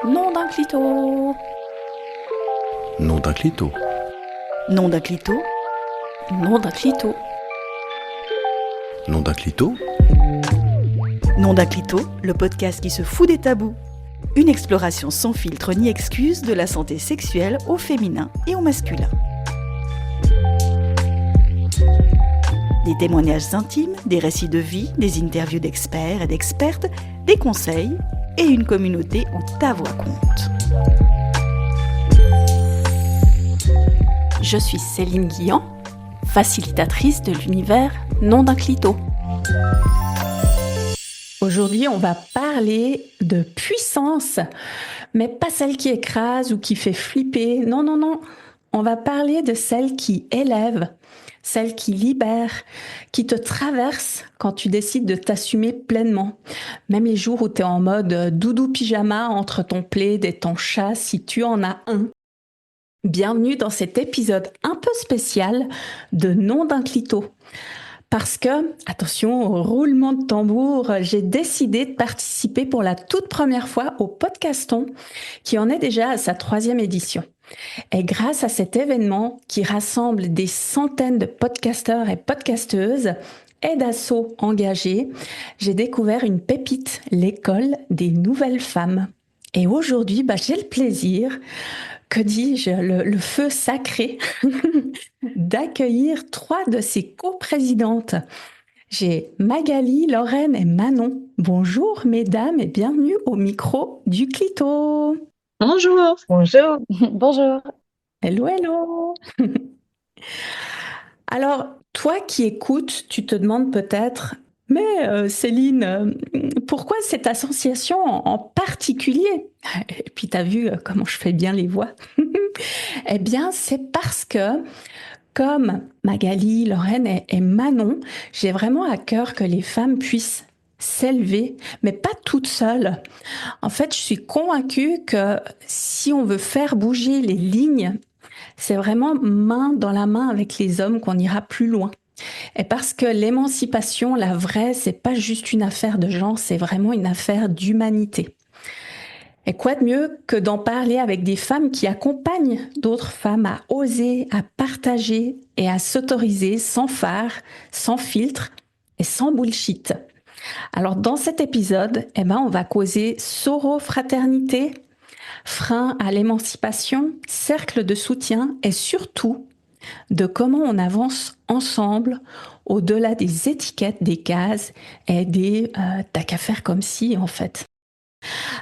Nom d'un clito. Nom d'un clito. Nom d'un clito. Nom d'un clito. Nom d'un clito. Nom d'un clito, le podcast qui se fout des tabous. Une exploration sans filtre ni excuse de la santé sexuelle au féminin et au masculin. Des témoignages intimes, des récits de vie, des interviews d'experts et d'expertes, des conseils et une communauté où ta voix compte. Je suis Céline Guillan, facilitatrice de l'univers Nom d'un clito. Aujourd'hui, on va parler de puissance, mais pas celle qui écrase ou qui fait flipper. Non, non, non. On va parler de celle qui élève, celle qui libère, qui te traverse quand tu décides de t'assumer pleinement. Même les jours où tu es en mode doudou pyjama entre ton plaid et ton chat, si tu en as un. Bienvenue dans cet épisode un peu spécial de Nom d'un clito. Parce que, attention au roulement de tambour, j'ai décidé de participer pour la toute première fois au Podcaston, qui en est déjà à sa 3e édition. Et grâce à cet événement qui rassemble des centaines de podcasteurs et podcasteuses et d'assos engagés, j'ai découvert une pépite, l'école des nouvelles femmes. Et aujourd'hui, j'ai le plaisir, que dis-je, le feu sacré, d'accueillir 3 de ses coprésidentes. J'ai Magali, Lorraine et Manon. Bonjour mesdames et bienvenue au micro du Clito. Bonjour. Bonjour. Bonjour. Hello, hello. Alors, toi qui écoutes, tu te demandes peut-être, mais Céline, pourquoi cette association en particulier? Et puis, tu as vu comment je fais bien les voix. Eh bien, c'est parce que, comme Magali, Lorraine et Manon, j'ai vraiment à cœur que les femmes puissent s'élever, mais pas toutes seules. En fait, je suis convaincue que si on veut faire bouger les lignes, c'est vraiment main dans la main avec les hommes qu'on ira plus loin. Et parce que l'émancipation, la vraie, c'est pas juste une affaire de genre, c'est vraiment une affaire d'humanité. Et quoi de mieux que d'en parler avec des femmes qui accompagnent d'autres femmes à oser, à partager et à s'autoriser sans phare, sans filtre et sans bullshit. Alors dans cet épisode, on va causer sorofraternité, frein à l'émancipation, cercle de soutien et surtout de comment on avance ensemble au-delà des étiquettes, des cases et des t'as qu'à faire comme si en fait.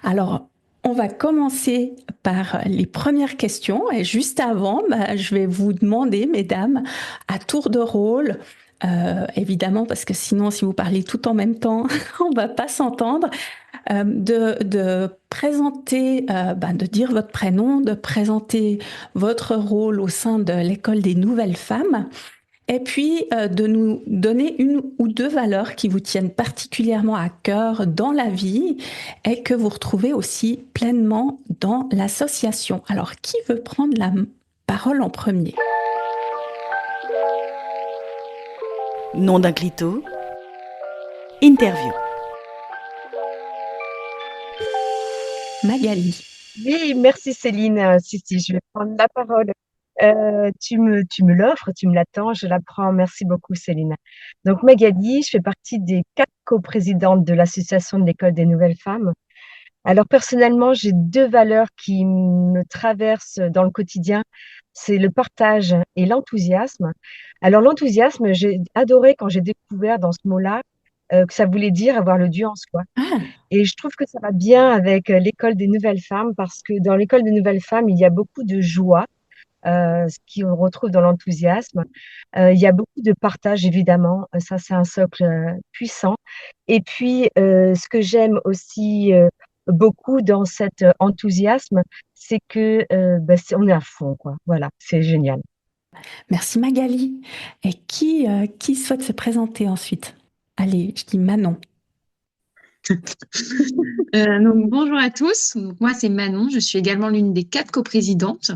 Alors, on va commencer par les premières questions et juste avant, je vais vous demander, mesdames, à tour de rôle, évidemment, parce que sinon, si vous parlez tout en même temps, on va pas s'entendre, de présenter, de dire votre prénom, de présenter votre rôle au sein de l'école des nouvelles femmes, et puis de nous donner une ou 2 valeurs qui vous tiennent particulièrement à cœur dans la vie et que vous retrouvez aussi pleinement dans l'association. Alors, qui veut prendre la parole en premier? Nom d'un clito. Interview. Magali. Oui, merci Céline. Si, je vais prendre la parole. Tu me l'offres, tu me l'attends, je la prends. Merci beaucoup Céline. Donc Magali, je fais partie des 4 coprésidentes de l'association de l'école des nouvelles femmes. Alors personnellement, j'ai 2 valeurs qui me traversent dans le quotidien. C'est le partage et l'enthousiasme. Alors l'enthousiasme, j'ai adoré quand j'ai découvert dans ce mot-là que ça voulait dire avoir le du en soi. Ah, Et je trouve que ça va bien avec l'école des nouvelles femmes parce que dans l'école des nouvelles femmes, il y a beaucoup de joie, ce qu'on retrouve dans l'enthousiasme. Il y a beaucoup de partage, évidemment. Ça, c'est un socle puissant. Et puis, ce que j'aime aussi beaucoup dans cet enthousiasme, c'est que on est à fond, quoi. Voilà, c'est génial. merci Magali. Et qui souhaite se présenter ensuite? Allez, je dis Manon. Donc, bonjour à tous. Donc, moi, c'est Manon. Je suis également l'une des 4 coprésidentes.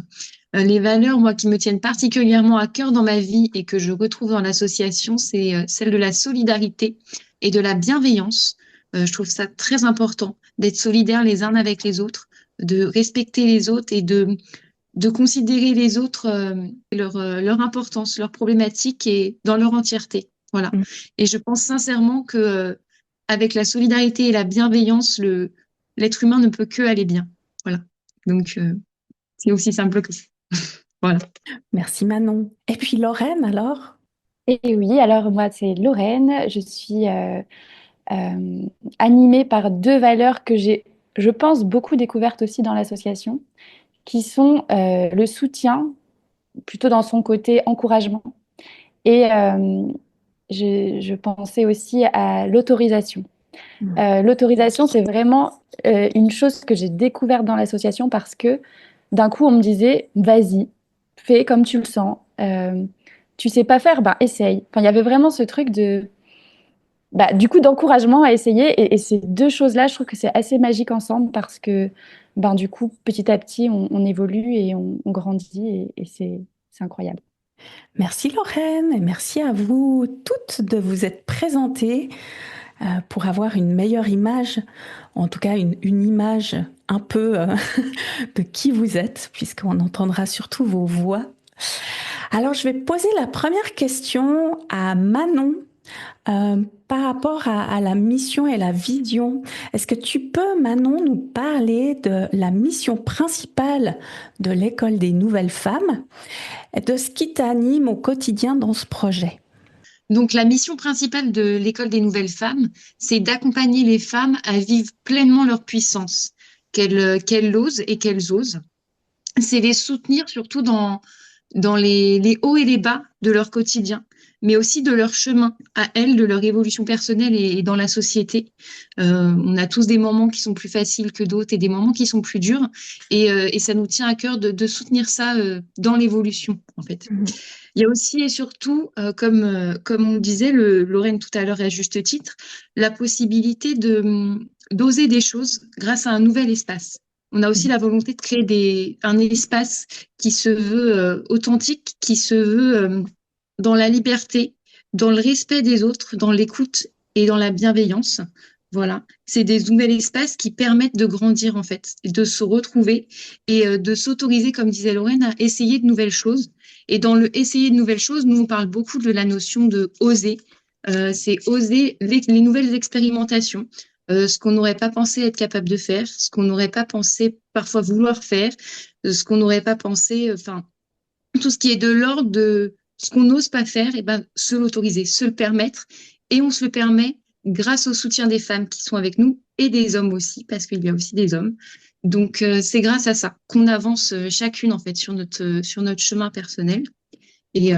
Les valeurs, moi, qui me tiennent particulièrement à cœur dans ma vie et que je retrouve dans l'association, c'est celle de la solidarité et de la bienveillance. Je trouve ça très important d'être solidaires les uns avec les autres, de respecter les autres et de considérer les autres, leur importance, leur problématique et dans leur entièreté. Voilà. Mm. Et je pense sincèrement que avec la solidarité et la bienveillance, l'être humain ne peut que aller bien. Voilà. Donc, c'est aussi simple que ça. Voilà. Merci Manon. Et puis Lorraine alors? Et oui, alors moi c'est Lorraine, je suis animée par deux valeurs que j'ai, je pense, beaucoup découvertes aussi dans l'association, qui sont le soutien, plutôt dans son côté encouragement, et je pensais aussi à l'autorisation. Mm. L'autorisation, c'est vraiment une chose que j'ai découverte dans l'association parce que d'un coup, on me disait, vas-y, fais comme tu le sens. Tu sais pas faire, ben essaye. Enfin, il y avait vraiment ce truc de, bah, du coup, d'encouragement à essayer. Et ces deux choses-là, je trouve que c'est assez magique ensemble parce que, ben, du coup, petit à petit, on évolue et on grandit et c'est incroyable. Merci Lorraine et merci à vous toutes de vous être présentées pour avoir une meilleure image, en tout cas une image un peu de qui vous êtes, puisqu'on entendra surtout vos voix. Alors je vais poser la première question à Manon. Par rapport à la mission et la vision, est-ce que tu peux, Manon, nous parler de la mission principale de l'École des Nouvelles Femmes et de ce qui t'anime au quotidien dans ce projet? Donc, la mission principale de l'École des Nouvelles Femmes, c'est d'accompagner les femmes à vivre pleinement leur puissance, qu'elles osent et qu'elles osent. C'est les soutenir surtout dans les hauts et les bas de leur quotidien, mais aussi de leur chemin à elles, de leur évolution personnelle et dans la société. On a tous des moments qui sont plus faciles que d'autres et des moments qui sont plus durs, et ça nous tient à cœur de soutenir ça dans l'évolution, en fait. Mhm. Il y a aussi et surtout, comme on le disait, Lorraine tout à l'heure à juste titre, la possibilité d'oser des choses grâce à un nouvel espace. On a aussi la volonté de créer un espace qui se veut authentique, qui se veut dans la liberté, dans le respect des autres, dans l'écoute et dans la bienveillance. Voilà, c'est des nouveaux espaces qui permettent de grandir en fait, de se retrouver et de s'autoriser, comme disait Lorraine, à essayer de nouvelles choses. Et dans le essayer de nouvelles choses, nous on parle beaucoup de la notion de oser. C'est oser les nouvelles expérimentations, ce qu'on n'aurait pas pensé être capable de faire, ce qu'on n'aurait pas pensé parfois vouloir faire, ce qu'on n'aurait pas pensé, enfin, tout ce qui est de l'ordre de ce qu'on n'ose pas faire, et ben, se l'autoriser, se le permettre. Et on se le permet grâce au soutien des femmes qui sont avec nous et des hommes aussi, parce qu'il y a aussi des hommes. Donc, c'est grâce à ça qu'on avance chacune, en fait, sur notre chemin personnel. Et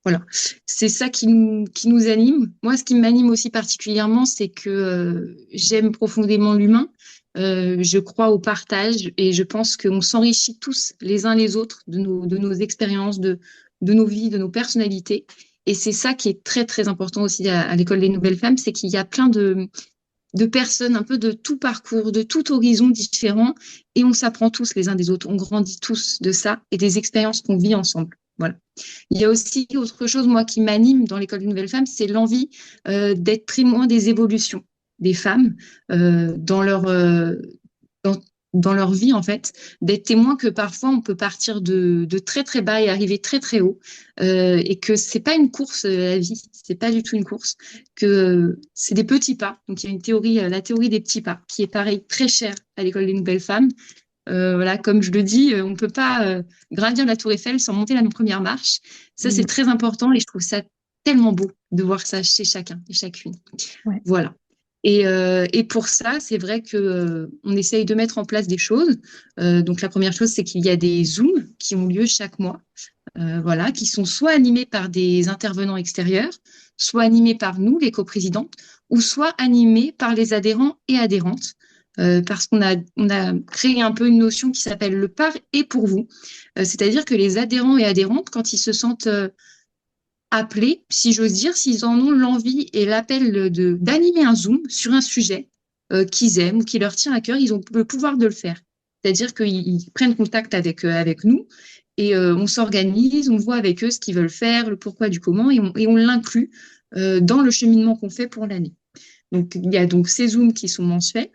voilà, c'est ça qui nous anime. Moi, ce qui m'anime aussi particulièrement, c'est que j'aime profondément l'humain. Je crois au partage et je pense qu'on s'enrichit tous les uns les autres de nos expériences, de nos vies, de nos personnalités. Et c'est ça qui est très, très important aussi à l'École des Nouvelles Femmes, c'est qu'il y a plein de personnes un peu de tout parcours, de tout horizon différent, et on s'apprend tous les uns des autres, on grandit tous de ça et des expériences qu'on vit ensemble. Voilà. Il y a aussi autre chose, moi, qui m'anime dans l'École des Nouvelles Femmes, c'est l'envie d'être témoin des évolutions des femmes dans, dans leur vie, en fait, d'être témoin que parfois on peut partir de très très bas et arriver très très haut, et que c'est pas une course, la vie, c'est pas du tout une course, que c'est des petits pas. Donc il y a une théorie, la théorie des petits pas, qui est pareil très chère à l'École des Nouvelles Femmes. Voilà, comme je le dis, on ne peut pas gravir la Tour Eiffel sans monter la première marche. Ça, c'est très important et je trouve ça tellement beau de voir ça chez chacun et chacune. Ouais. Voilà. Et pour ça, c'est vrai que on essaye de mettre en place des choses. Donc, la première chose, c'est qu'il y a des Zooms qui ont lieu chaque mois, voilà, qui sont soit animés par des intervenants extérieurs, soit animés par nous, les coprésidentes, ou soit animés par les adhérents et adhérentes. Parce qu'on a créé un peu une notion qui s'appelle le par et pour vous. C'est-à-dire que les adhérents et adhérentes, quand ils se sentent appelés, si j'ose dire, s'ils en ont l'envie et l'appel d'animer un Zoom sur un sujet qu'ils aiment ou qui leur tient à cœur, ils ont le pouvoir de le faire. C'est-à-dire qu'ils prennent contact avec nous et on s'organise, on voit avec eux ce qu'ils veulent faire, le pourquoi du comment, et on l'inclut dans le cheminement qu'on fait pour l'année. Donc, il y a donc ces Zooms qui sont mensuels.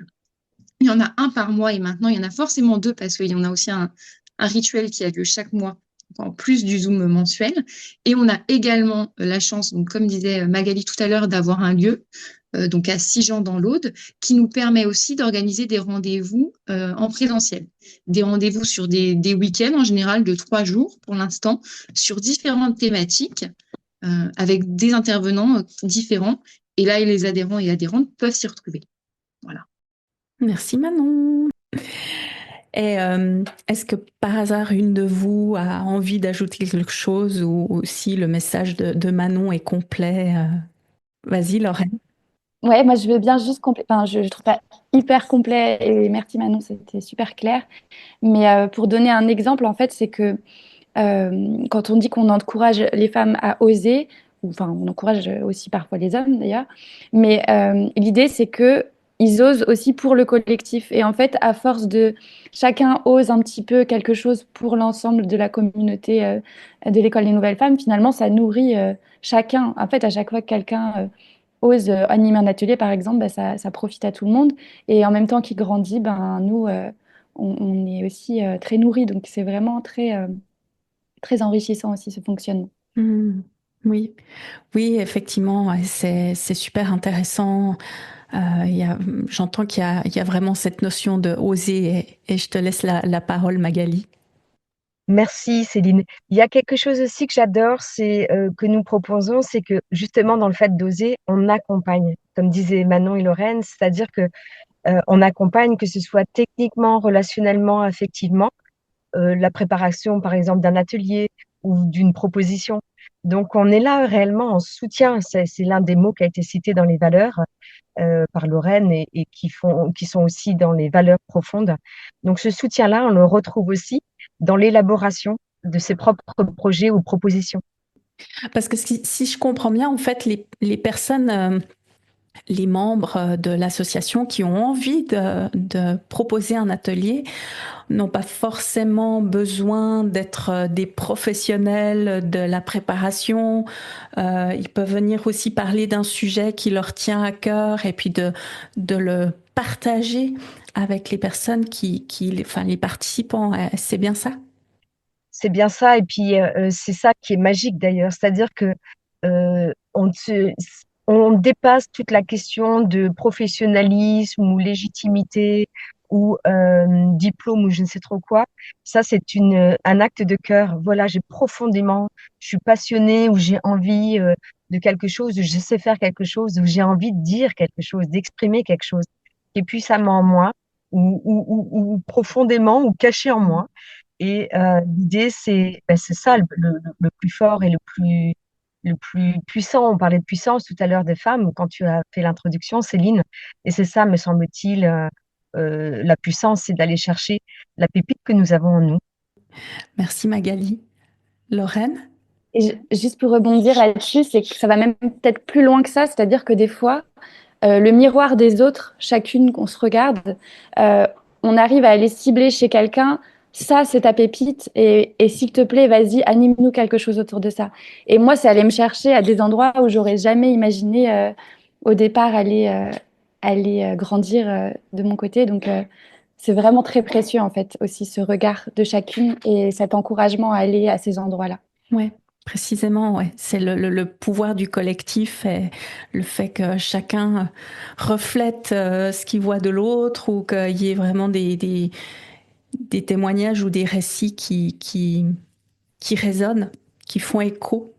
Il y en a un par mois et maintenant, il y en a forcément deux parce qu'il y en a aussi un rituel qui a lieu chaque mois, en plus du Zoom mensuel. Et on a également la chance, donc, comme disait Magali tout à l'heure, d'avoir un lieu, donc à Sigean dans l'Aude, qui nous permet aussi d'organiser des rendez-vous en présentiel. Des rendez-vous sur des week-ends en général de 3 jours pour l'instant, sur différentes thématiques, avec des intervenants différents. Et là, les adhérents et adhérentes peuvent s'y retrouver. Voilà. Merci Manon. Et est-ce que par hasard une de vous a envie d'ajouter quelque chose ou si le message de Manon est complet? Vas-y Lorraine. Ouais, moi je veux bien juste enfin, je trouve pas hyper complet et merci Manon, c'était super clair. Mais pour donner un exemple, en fait, c'est que quand on dit qu'on encourage les femmes à oser, ou, enfin, on encourage aussi parfois les hommes d'ailleurs, mais l'idée c'est que ils osent aussi pour le collectif. Et en fait, à force de chacun ose un petit peu quelque chose pour l'ensemble de la communauté de l'école des nouvelles femmes, finalement, ça nourrit chacun. En fait, à chaque fois que quelqu'un ose animer un atelier, par exemple, bah, ça profite à tout le monde. Et en même temps qu'il grandit, ben, nous, on est aussi très nourris. Donc, c'est vraiment très enrichissant aussi ce fonctionnement. Hmm. Oui, oui, effectivement, ouais, c'est super intéressant. J'entends qu'il y a vraiment cette notion de oser et je te laisse la parole, Magali. Merci Céline. Il y a quelque chose aussi que j'adore, c'est que nous proposons, c'est que justement dans le fait d'oser, on accompagne, comme disaient Manon et Lorraine, c'est-à-dire que on accompagne, que ce soit techniquement, relationnellement, affectivement, la préparation par exemple d'un atelier ou d'une proposition. Donc on est là réellement en soutien, c'est l'un des mots qui a été cité dans les valeurs par Lorraine et qui sont aussi dans les valeurs profondes. Donc ce soutien-là, on le retrouve aussi dans l'élaboration de ses propres projets ou propositions. Parce que si je comprends bien, en fait, les personnes, les membres de l'association qui ont envie de proposer un atelier n'ont pas forcément besoin d'être des professionnels de la préparation. Ils peuvent venir aussi parler d'un sujet qui leur tient à cœur et puis de le partager avec les personnes enfin, les participants. C'est bien ça? C'est bien ça, et puis c'est ça qui est magique d'ailleurs, c'est-à-dire que on dépasse toute la question de professionnalisme ou légitimité ou diplôme ou je ne sais trop quoi. Ça, c'est un acte de cœur. Voilà, je suis passionnée ou j'ai envie de quelque chose, ou je sais faire quelque chose, ou j'ai envie de dire quelque chose, d'exprimer quelque chose qui est puissamment en moi ou profondément ou caché en moi. Et l'idée, c'est ça le plus fort et le plus puissant. On parlait de puissance tout à l'heure des femmes quand tu as fait l'introduction, Céline. Et c'est ça, me semble-t-il, la puissance, c'est d'aller chercher la pépite que nous avons en nous. Merci Magali. Lorraine? Et juste pour rebondir là-dessus, c'est que ça va même peut-être plus loin que ça, c'est-à-dire que des fois, le miroir des autres, chacune qu'on se regarde, euh, on arrive à aller cibler chez quelqu'un, ça c'est ta pépite, et s'il te plaît, vas-y, anime-nous quelque chose autour de ça. Et moi, c'est aller me chercher à des endroits où j'aurais jamais imaginé au départ aller grandir de mon côté. Donc, c'est vraiment très précieux en fait aussi ce regard de chacune et cet encouragement à aller à ces endroits-là. Ouais, précisément, ouais. C'est le pouvoir du collectif et le fait que chacun reflète ce qu'il voit de l'autre ou qu'il y ait vraiment des témoignages ou des récits qui résonnent, qui font écho.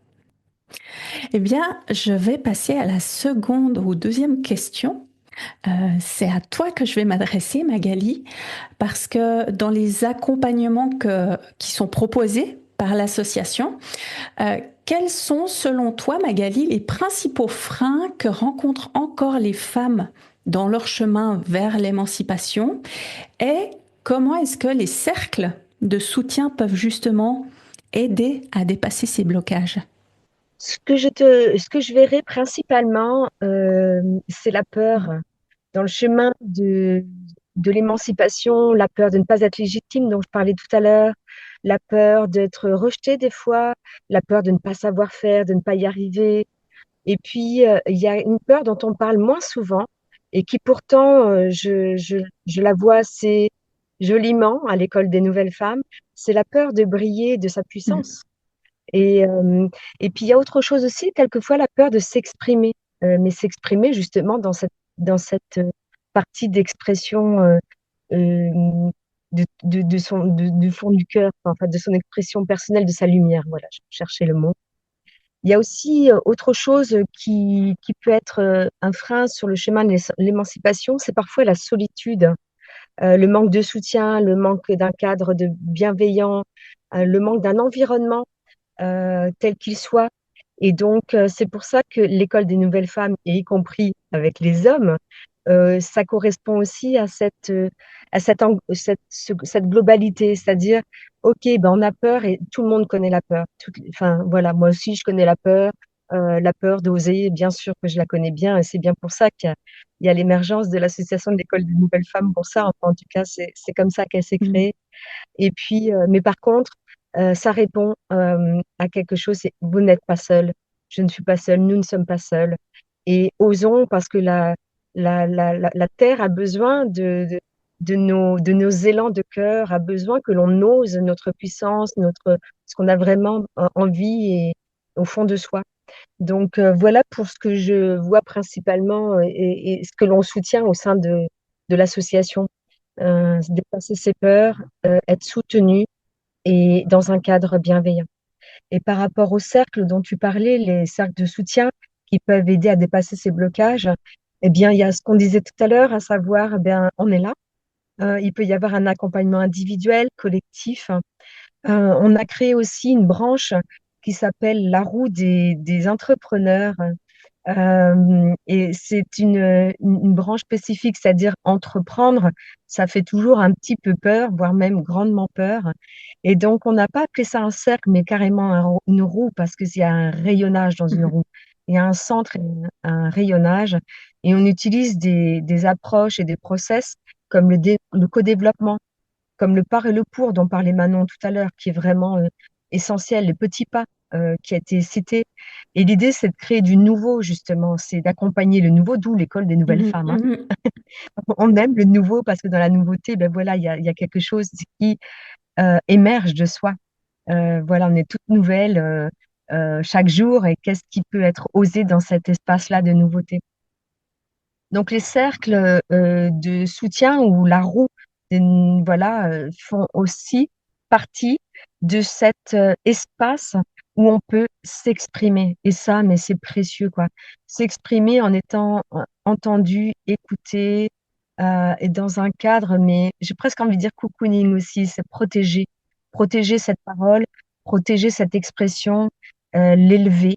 Eh bien, je vais passer à la seconde ou deuxième question. C'est à toi que je vais m'adresser, Magali, parce que dans les accompagnements qui sont proposés par l'association, quels sont, selon toi, Magali, les principaux freins que rencontrent encore les femmes dans leur chemin vers l'émancipation et comment est-ce que les cercles de soutien peuvent justement aider à dépasser ces blocages? Ce que je verrai principalement, c'est la peur dans le chemin de l'émancipation, la peur de ne pas être légitime dont je parlais tout à l'heure, la peur d'être rejeté des fois, la peur de ne pas savoir faire, de ne pas y arriver. Et puis, il y a une peur dont on parle moins souvent, et qui pourtant, je la vois assez joliment à l'école des nouvelles femmes, c'est la peur de briller de sa Mhm. puissance. Et, euh, et puis il y a autre chose aussi, quelquefois la peur de s'exprimer, mais s'exprimer justement dans cette partie d'expression euh, du fond du cœur, enfin, de son expression personnelle, de sa lumière. Voilà, je cherchais le mot. Il y a aussi autre chose qui peut être un frein sur le chemin de l'émancipation, c'est parfois la solitude, le manque de soutien, le manque d'un cadre de bienveillant, le manque d'un environnement tel qu'il soit. Et donc, c'est pour ça que l'école des nouvelles femmes, et y compris avec les hommes, ça correspond aussi à cette globalité, c'est-à-dire, OK, ben, on a peur et tout le monde connaît la peur. Enfin, voilà, moi aussi, je connais la peur d'oser, bien sûr que je la connais bien, et c'est bien pour ça qu'il y a l'émergence de l'association de l'école des nouvelles femmes pour ça. Enfin, en tout cas, c'est comme ça qu'elle s'est Mhm. créée. Et puis, mais par contre, ça répond à quelque chose, c'est vous n'êtes pas seul, je ne suis pas seule, nous ne sommes pas seuls. Et osons, parce que la terre a besoin de nos élans de cœur, a besoin que l'on ose notre puissance, ce qu'on a vraiment envie et au fond de soi. Donc, voilà pour ce que je vois principalement et ce que l'on soutient au sein de l'association. Dépasser ses peurs, être soutenu et dans un cadre bienveillant. Et par rapport aux cercles dont tu parlais, les cercles de soutien qui peuvent aider à dépasser ces blocages, eh bien, il y a ce qu'on disait tout à l'heure, à savoir, eh bien, on est là. Il peut y avoir un accompagnement individuel, collectif. On a créé aussi une branche qui s'appelle la roue des entrepreneurs. Et c'est une branche spécifique, c'est-à-dire entreprendre, ça fait toujours un petit peu peur, voire même grandement peur. Et donc, on n'a pas appelé ça un cercle, mais carrément une roue, parce qu'il y a un rayonnage dans une Mhm. roue. Il y a un centre et un rayonnage. Et on utilise des approches et des process comme le co-développement, comme le par et le pour dont parlait Manon tout à l'heure, qui est vraiment essentiel, les petits pas qui a été cité. Et l'idée, c'est de créer du nouveau, justement, c'est d'accompagner le nouveau, d'où l'école des nouvelles Mhm. femmes, hein. Mhm. On aime le nouveau parce que dans la nouveauté, ben voilà, il y a quelque chose qui émerge de soi. Voilà, on est toute nouvelle chaque jour et qu'est-ce qui peut être osé dans cet espace-là de nouveauté. Donc les cercles de soutien ou la roue, voilà, font aussi partie de cet espace où on peut s'exprimer. Et ça, mais c'est précieux, quoi. S'exprimer en étant entendu, écouté, et dans un cadre, mais j'ai presque envie de dire cocooning aussi, c'est protéger. Protéger cette parole, protéger cette expression, l'élever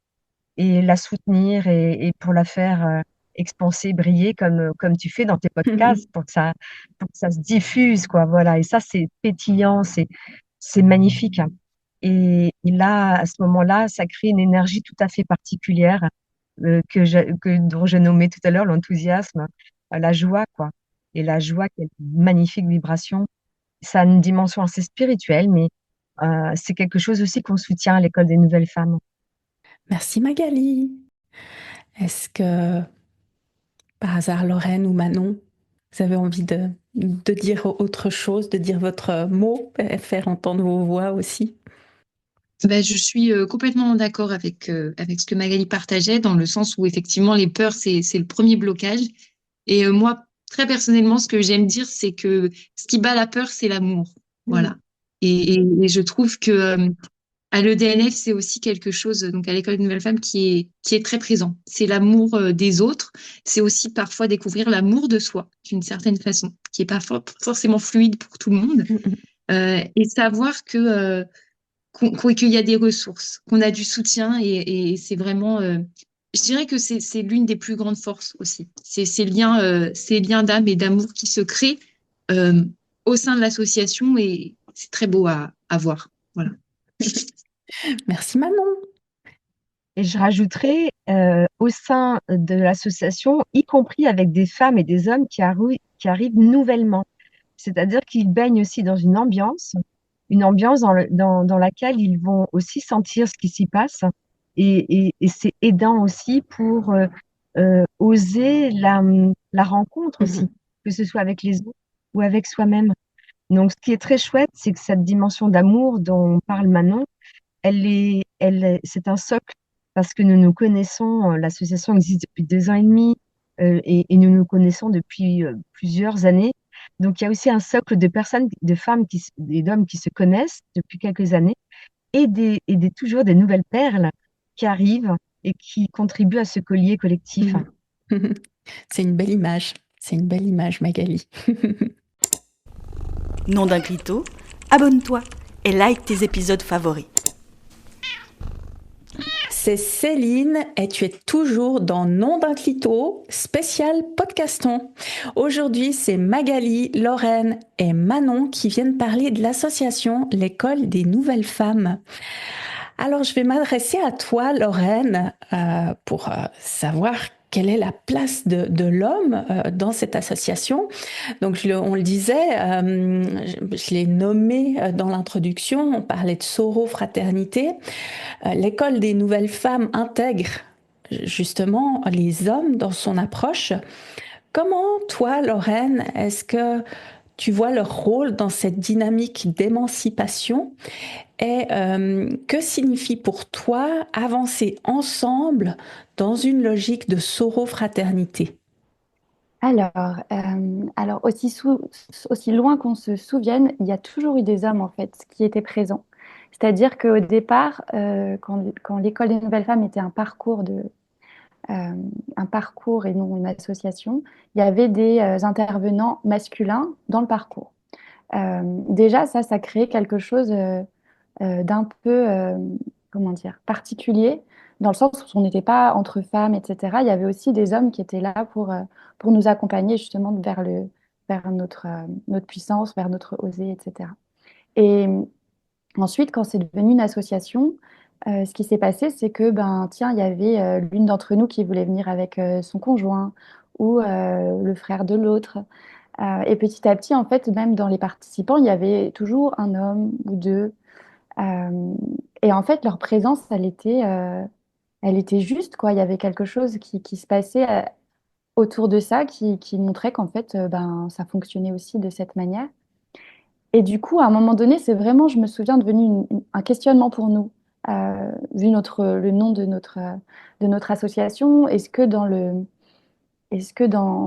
et la soutenir et pour la faire expanser, briller comme tu fais dans tes podcasts Mhm. pour que ça se diffuse, quoi. Voilà. Et ça, c'est pétillant, c'est magnifique, hein. Et là, à ce moment-là, ça crée une énergie tout à fait particulière dont j'ai nommé tout à l'heure l'enthousiasme, la joie, quoi. Et la joie, quelle magnifique vibration. Ça a une dimension assez spirituelle, mais c'est quelque chose aussi qu'on soutient à l'école des nouvelles femmes. Merci Magali. Est-ce que par hasard Lorraine ou Manon, vous avez envie de dire autre chose, de dire votre mot, et faire entendre vos voix aussi? Ben, je suis complètement d'accord avec ce que Magali partageait, dans le sens où effectivement les peurs, c'est le premier blocage. Et moi, très personnellement, ce que j'aime dire, c'est que ce qui bat la peur, c'est l'amour. Mhm. Voilà. Et je trouve que à l'EDNF, c'est aussi quelque chose, donc à l'École des Nouvelles Femmes, qui est très présent. C'est l'amour des autres. C'est aussi parfois découvrir l'amour de soi, d'une certaine façon, qui est pas forcément fluide pour tout le monde. Mhm. Et savoir qu'il y a des ressources, qu'on a du soutien et c'est vraiment, je dirais que c'est l'une des plus grandes forces aussi. C'est ces liens d'âme et d'amour qui se créent euh, au sein de l'association et c'est très beau à voir. Voilà. Merci Manon. Et je rajouterais au sein de l'association, y compris avec des femmes et des hommes qui arrivent nouvellement. C'est-à-dire qu'ils baignent aussi dans une ambiance dans laquelle ils vont aussi sentir ce qui s'y passe. Et c'est aidant aussi pour oser la rencontre aussi, Mhm. que ce soit avec les autres ou avec soi-même. Donc, ce qui est très chouette, c'est que cette dimension d'amour dont parle Manon, c'est un socle parce que nous nous connaissons, l'association existe depuis 2 ans et demi, et nous nous connaissons depuis plusieurs années. Donc, il y a aussi un socle de personnes, de femmes et d'hommes qui se connaissent depuis quelques années toujours des nouvelles perles qui arrivent et qui contribuent à ce collier collectif. Mhm. C'est une belle image. C'est une belle image, Magali. Nom d'un clito, abonne-toi et like tes épisodes favoris. C'est Céline et tu es toujours dans Nom d'un clito, spécial podcaston. Aujourd'hui, c'est Magali, Lorraine et Manon qui viennent parler de l'association L'école des nouvelles femmes. Alors, je vais m'adresser à toi, Lorraine, pour savoir quelle est la place de l'homme dans cette association. Donc, on le disait, je l'ai nommé dans l'introduction, on parlait de sorofraternité. L'école des nouvelles femmes intègre justement les hommes dans son approche. Comment, toi, Lorraine, est-ce que tu vois leur rôle dans cette dynamique d'émancipation et que signifie pour toi avancer ensemble dans une logique de sorofraternité? Alors aussi loin qu'on se souvienne, il y a toujours eu des hommes en fait qui étaient présents. C'est-à-dire qu'au départ, quand l'école des nouvelles femmes était un parcours et non une association, il y avait des intervenants masculins dans le parcours. Déjà, ça crée quelque chose d'un peu, comment dire, particulier, dans le sens où on n'était pas entre femmes, etc. Il y avait aussi des hommes qui étaient là pour nous accompagner justement vers notre puissance, vers notre oser, etc. Et ensuite, quand c'est devenu une association, ce qui s'est passé, c'est que, ben, tiens, il y avait l'une d'entre nous qui voulait venir avec son conjoint ou le frère de l'autre. Et petit à petit, en fait, même dans les participants, il y avait toujours un homme ou deux. Euh, et en fait, leur présence, elle était juste, quoi. Il y avait quelque chose qui se passait autour de ça qui montrait qu'en fait, ben, ça fonctionnait aussi de cette manière. Et du coup, à un moment donné, c'est vraiment, je me souviens, devenu un questionnement pour nous, vu le nom de notre association. Est-ce que dans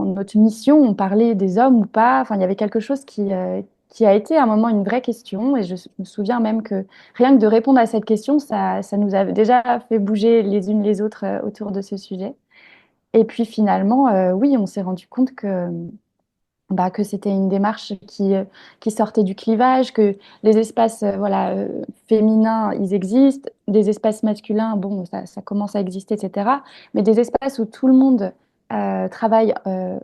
notre mission, on parlait des hommes ou pas? Enfin, il y avait quelque chose qui a été à un moment une vraie question. Et je me souviens même que rien que de répondre à cette question, ça nous a déjà fait bouger les unes les autres autour de ce sujet. Et puis finalement, oui, on s'est rendu compte que c'était une démarche qui sortait du clivage, que les espaces voilà, féminins, ils existent, des espaces masculins, bon, ça commence à exister, etc. Mais des espaces où tout le monde travaille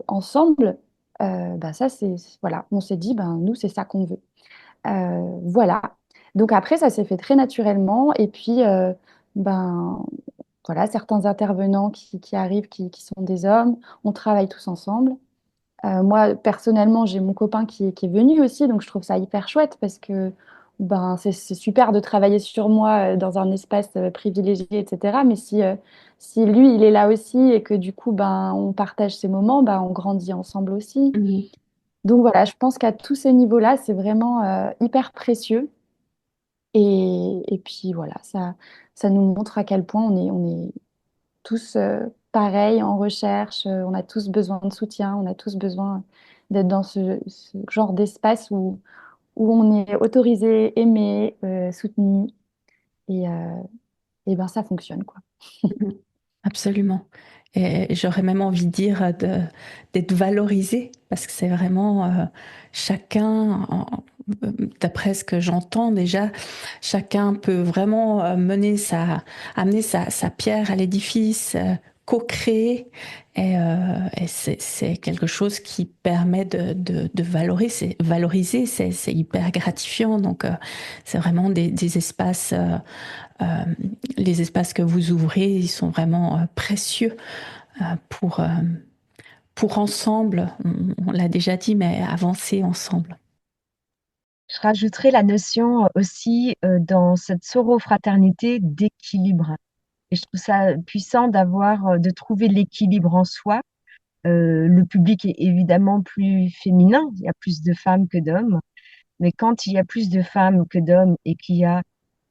ensemble, ça, voilà, on s'est dit, ben, nous, c'est ça qu'on veut. Voilà. Donc après, ça s'est fait très naturellement. Et puis, ben, voilà, certains intervenants qui arrivent, qui sont des hommes, on travaille tous ensemble. Moi, personnellement, j'ai mon copain qui est venu aussi, donc je trouve ça hyper chouette parce que ben, c'est super de travailler sur moi dans un espace privilégié, etc. Mais si lui, il est là aussi et que du coup, ben, on partage ces moments, ben, on grandit ensemble aussi. Mhm. Donc voilà, je pense qu'à tous ces niveaux-là, c'est vraiment hyper précieux. Et puis voilà, ça nous montre à quel point on est tous pareils en recherche, on a tous besoin de soutien, on a tous besoin d'être dans ce genre d'espace où on est autorisé, aimé, soutenu. Et, euh, et ben ça fonctionne, quoi. Mhm. Absolument. Et j'aurais même envie de dire d'être valorisé, parce que c'est vraiment chacun, d'après ce que j'entends déjà, chacun peut vraiment amener sa pierre à l'édifice, co-créer, et c'est quelque chose qui permet de valoriser, c'est hyper gratifiant. Donc, c'est vraiment des espaces. Euh, les espaces que vous ouvrez, ils sont vraiment précieux euh, pour, euh, pour ensemble, on l'a déjà dit, mais avancer ensemble. Je rajouterai la notion aussi dans cette sorofraternité d'équilibre. Et je trouve ça puissant de trouver l'équilibre en soi. Le public est évidemment plus féminin, il y a plus de femmes que d'hommes, mais quand il y a plus de femmes que d'hommes et qu'il y a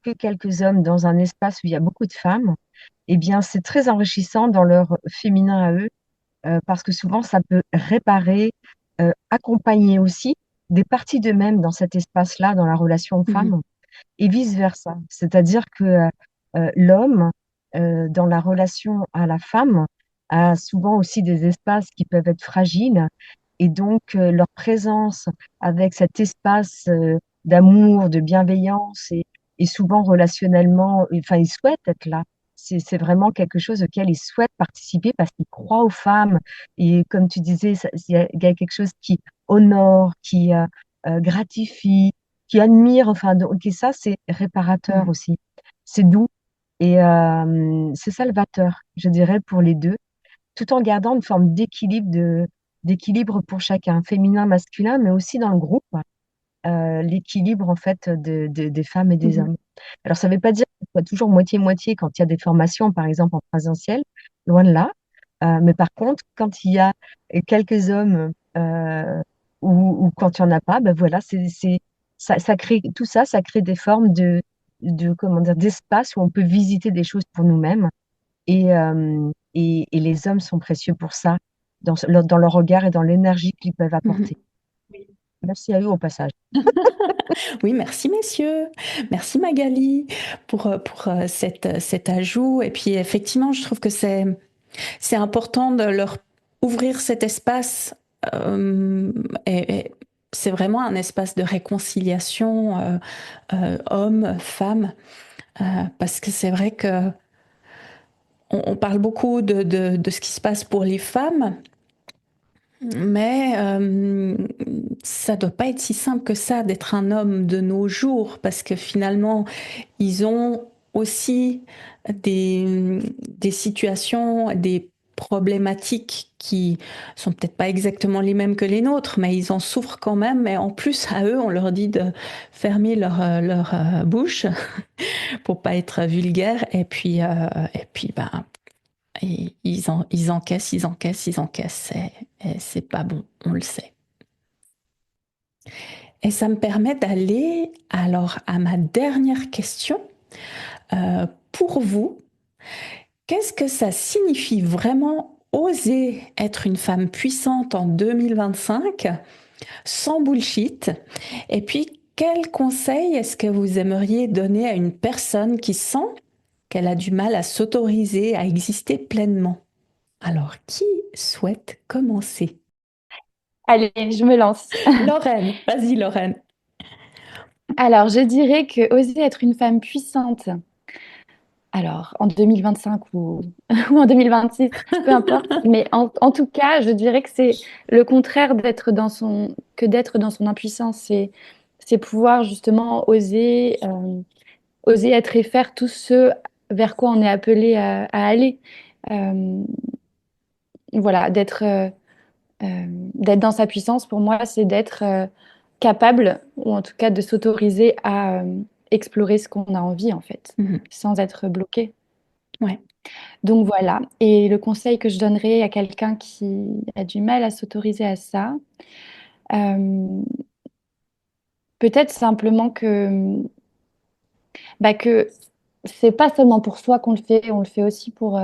que quelques hommes dans un espace où il y a beaucoup de femmes, eh bien, c'est très enrichissant dans leur féminin à eux, parce que souvent, ça peut réparer, accompagner aussi des parties d'eux-mêmes dans cet espace-là, dans la relation Mhm. femme, et vice-versa. C'est-à-dire que l'homme, dans la relation à la femme, a souvent aussi des espaces qui peuvent être fragiles, et donc leur présence avec cet espace d'amour, de bienveillance, et souvent relationnellement, enfin, ils souhaitent être là. C'est vraiment quelque chose auquel ils souhaitent participer parce qu'ils croient aux femmes. Et comme tu disais, il y a quelque chose qui honore, qui gratifie, qui admire. Enfin, donc, et ça, c'est réparateur Mhm. aussi. C'est doux et c'est salvateur, je dirais, pour les deux, tout en gardant une forme d'équilibre pour chacun, féminin, masculin, mais aussi dans le groupe, l'équilibre en fait des femmes et des Mhm. hommes. Alors, ça ne veut pas dire qu'il soit toujours moitié-moitié quand il y a des formations, par exemple en présentiel, loin de là. Mais par contre, quand il y a quelques hommes ou quand il n'y en a pas, ben voilà, ça crée tout ça, ça crée des formes comment dire, d'espace où on peut visiter des choses pour nous-mêmes. Et les hommes sont précieux pour ça, dans leur regard et dans l'énergie qu'ils peuvent Mhm. apporter. Merci à eux au passage. Oui, merci messieurs. Merci Magali pour cet ajout. Et puis effectivement, je trouve que c'est important de leur ouvrir cet espace. euh, et c'est vraiment un espace de réconciliation homme-femme. Parce que c'est vrai que on parle beaucoup de ce qui se passe pour les femmes, mais ça doit pas être si simple que ça d'être un homme de nos jours, parce que finalement, ils ont aussi des situations, des problématiques qui sont peut-être pas exactement les mêmes que les nôtres, mais ils en souffrent quand même. Et en plus, à eux, on leur dit de fermer leur bouche pour pas être vulgaire. Et puis, ben, ils encaissent, ils encaissent, ils encaissent. Et c'est pas bon, on le sait. Et ça me permet d'aller alors à ma dernière question. Pour vous, qu'est-ce que ça signifie vraiment oser être une femme puissante en 2025 sans bullshit? Et puis, quel conseil est-ce que vous aimeriez donner à une personne qui sent qu'elle a du mal à s'autoriser à exister pleinement? Alors, qui souhaite commencer? Allez, je me lance. Lorraine, vas-y Lorraine. Alors, je dirais que oser être une femme puissante, alors en 2025 ou, ou en 2026, peu importe, mais en tout cas, je dirais que c'est le contraire d'être dans son impuissance. C'est pouvoir justement oser être et faire tout ce vers quoi on est appelé à aller. Euh, voilà, d'être dans sa puissance, pour moi, c'est d'être capable, ou en tout cas de s'autoriser à explorer ce qu'on a envie, en fait, Mhm. sans être bloqué. Ouais. Donc voilà. Et le conseil que je donnerais à quelqu'un qui a du mal à s'autoriser à ça, euh, peut-être simplement que c'est pas seulement pour soi qu'on le fait, on le fait aussi pour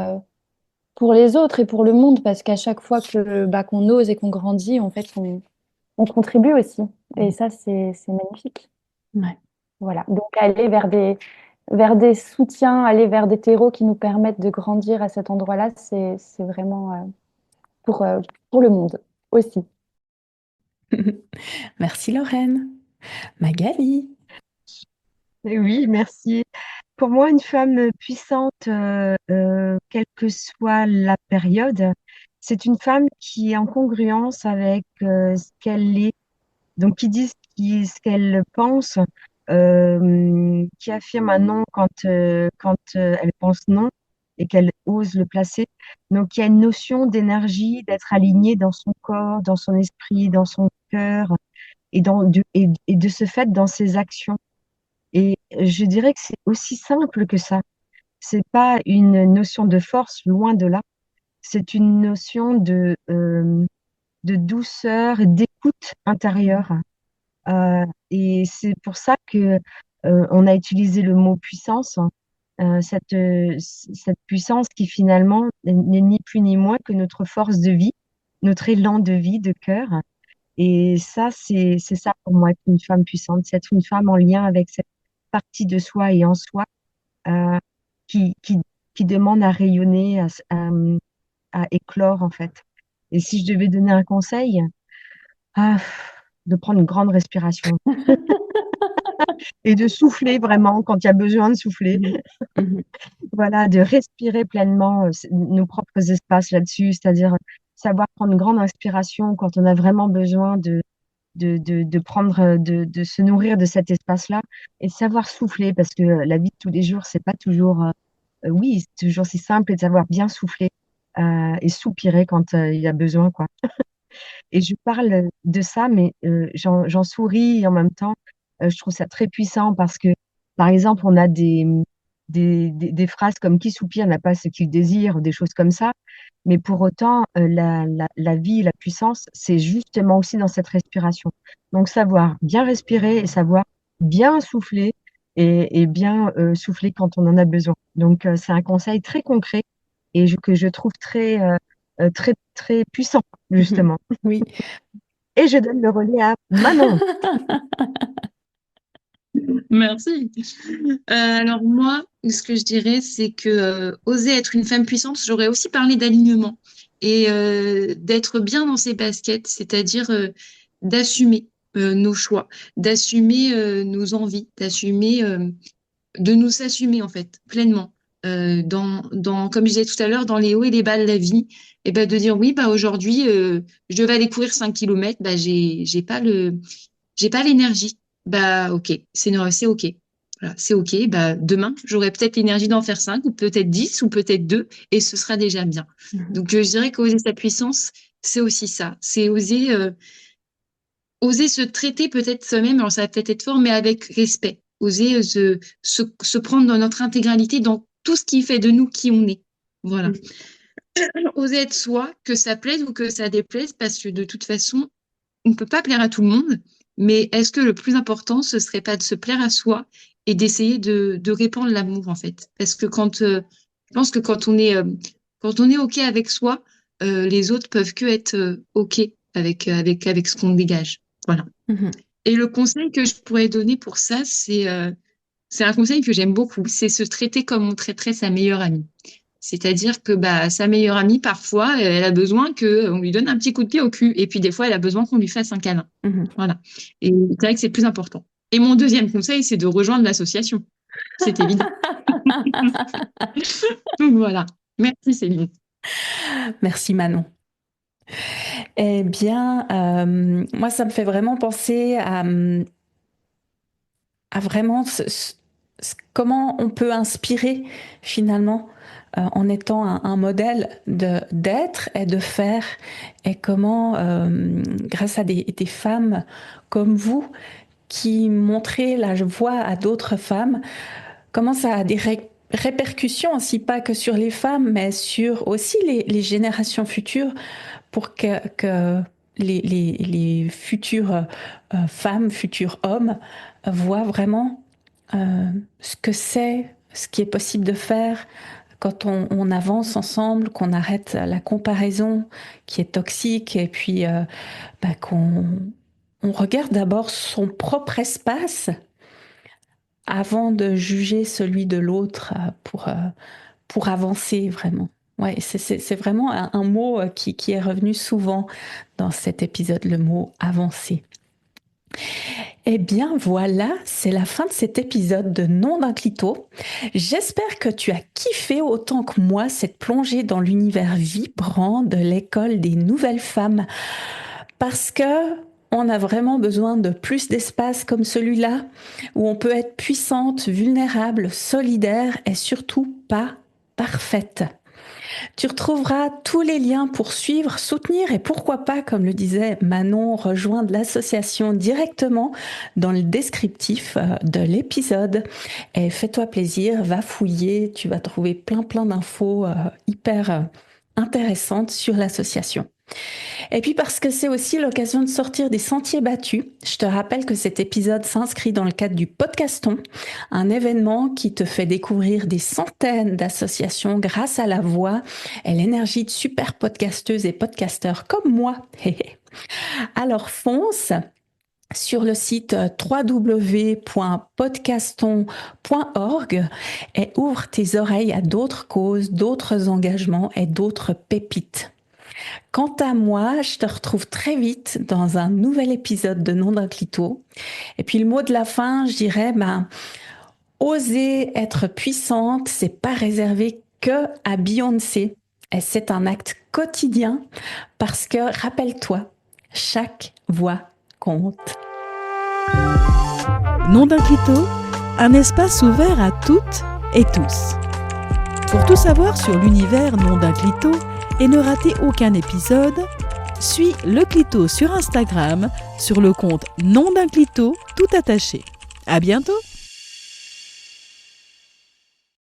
les autres et pour le monde, parce qu'à chaque fois qu'on ose et qu'on grandit, en fait, on contribue aussi. Et ça, c'est magnifique. Ouais. Voilà. Donc, aller vers des soutiens, aller vers des terreaux qui nous permettent de grandir à cet endroit-là, c'est vraiment pour, euh, pour le monde aussi. Merci Lorraine. Magali. Oui, merci. Pour moi, une femme puissante, quelle que soit la période, c'est une femme qui est en congruence avec ce qu'elle est, donc qui dit ce qu'elle pense, qui affirme un non quand elle pense non et qu'elle ose le placer. Donc il y a une notion d'énergie, d'être alignée dans son corps, dans son esprit, dans son cœur et de ce fait dans ses actions. Et je dirais que c'est aussi simple que ça. c'est pas une notion de force, loin de là. C'est une notion de douceur et d'écoute intérieure. Et c'est pour ça que on a utilisé le mot puissance, hein. Cette puissance qui finalement n'est ni plus ni moins que notre force de vie, notre élan de vie, de cœur. Et ça, c'est ça pour moi, être une femme puissante, c'est être une femme en lien avec cette partie de soi et en soi euh, qui, qui, qui demande à rayonner, à éclore en fait. Et si je devais donner un conseil, ah, de prendre une grande respiration et de souffler vraiment quand il y a besoin de souffler. Mhm. Voilà, de respirer pleinement nos propres espaces là-dessus, c'est-à-dire savoir prendre une grande inspiration quand on a vraiment besoin de prendre, de se nourrir de cet espace-là et savoir souffler parce que la vie de tous les jours, c'est pas toujours, oui, c'est toujours si simple et de savoir bien souffler et soupirer quand il y a besoin, quoi. Et je parle de ça, mais j'en souris et en même temps, je trouve ça très puissant parce que, par exemple, on a des phrases comme qui soupire n'a pas ce qu'il désire, ou des choses comme ça. Mais pour autant, la vie, la puissance, c'est justement aussi dans cette respiration. Donc, savoir bien respirer et savoir bien souffler et bien souffler quand on en a besoin. Donc, c'est un conseil très concret et que je trouve très, très puissant, Mhm. justement. Oui. Et je donne le relais à Manon. Merci. Alors moi, ce que je dirais, c'est que oser être une femme puissante, j'aurais aussi parlé d'alignement et d'être bien dans ses baskets, c'est-à-dire d'assumer nos choix, d'assumer nos envies, d'assumer, de nous s'assumer en fait pleinement. Comme je disais tout à l'heure, dans les hauts et les bas de la vie, et ben de dire oui, bah aujourd'hui, je vais aller courir 5 kilomètres, bah j'ai pas l'énergie. Bah, ok, c'est ok. Voilà, c'est ok. Bah, demain, j'aurai peut-être l'énergie d'en faire 5 ou peut-être 10 ou peut-être 2 et ce sera déjà bien. Mhm. Donc, je dirais qu'oser sa puissance, c'est aussi ça. C'est oser se traiter peut-être soi-même, alors ça va peut-être être fort, mais avec respect. Oser se prendre dans notre intégralité, dans tout ce qui fait de nous qui on est. Voilà. Oser être soi, que ça plaise ou que ça déplaise, parce que de toute façon, on ne peut pas plaire à tout le monde, mais est-ce que le plus important, ce serait pas de se plaire à soi et d'essayer de répandre l'amour, en fait? Parce que je pense que quand on est OK avec soi, les autres peuvent que être OK avec ce qu'on dégage. Voilà. Mhm. Et le conseil que je pourrais donner pour ça, c'est un conseil que j'aime beaucoup, c'est se traiter comme on traiterait sa meilleure amie. C'est-à-dire que bah, sa meilleure amie, parfois, elle a besoin qu'on lui donne un petit coup de pied au cul. Et puis des fois, elle a besoin qu'on lui fasse un câlin. Mhm. Voilà. Et c'est vrai que c'est le plus important. Et mon deuxième conseil, c'est de rejoindre l'association. C'est évident. Donc voilà. Merci Céline. Merci Manon. Eh bien, moi, ça me fait vraiment penser à vraiment comment on peut inspirer finalement en étant un modèle d'être et de faire et comment, grâce à des femmes comme vous qui montrez la voie à d'autres femmes, comment ça a des répercussions aussi pas que sur les femmes mais sur aussi les générations futures pour que les futures femmes, futurs hommes voient vraiment ce que c'est, ce qui est possible de faire quand on avance ensemble, qu'on arrête la comparaison qui est toxique et puis qu'on on regarde d'abord son propre espace avant de juger celui de l'autre pour avancer vraiment. Ouais, c'est vraiment un mot qui est revenu souvent dans cet épisode, le mot avancer. Eh bien voilà, c'est la fin de cet épisode de Nom d'un clito. J'espère que tu as kiffé autant que moi cette plongée dans l'univers vibrant de l'école des nouvelles femmes parce que on a vraiment besoin de plus d'espace comme celui-là où on peut être puissante, vulnérable, solidaire et surtout pas parfaite. Tu retrouveras tous les liens pour suivre, soutenir et pourquoi pas, comme le disait Manon, rejoindre l'association directement dans le descriptif de l'épisode. Et fais-toi plaisir, va fouiller, tu vas trouver plein d'infos hyper intéressantes sur l'association. Et puis parce que c'est aussi l'occasion de sortir des sentiers battus, je te rappelle que cet épisode s'inscrit dans le cadre du Podcaston, un événement qui te fait découvrir des centaines d'associations grâce à la voix et l'énergie de super podcasteuses et podcasteurs comme moi. Alors fonce sur le site www.podcaston.org et ouvre tes oreilles à d'autres causes, d'autres engagements et d'autres pépites. Quant à moi, je te retrouve très vite dans un nouvel épisode de Nom d'un clito. Et puis le mot de la fin, je dirais, oser être puissante, c'est pas réservé que à Beyoncé. Et c'est un acte quotidien parce que, rappelle-toi, chaque voix compte. Nom d'un clito, un espace ouvert à toutes et tous. Pour tout savoir sur l'univers Nom d'un clito, et ne rater aucun épisode, suis le Clito sur Instagram sur le compte Nom d'un clito tout attaché. À bientôt!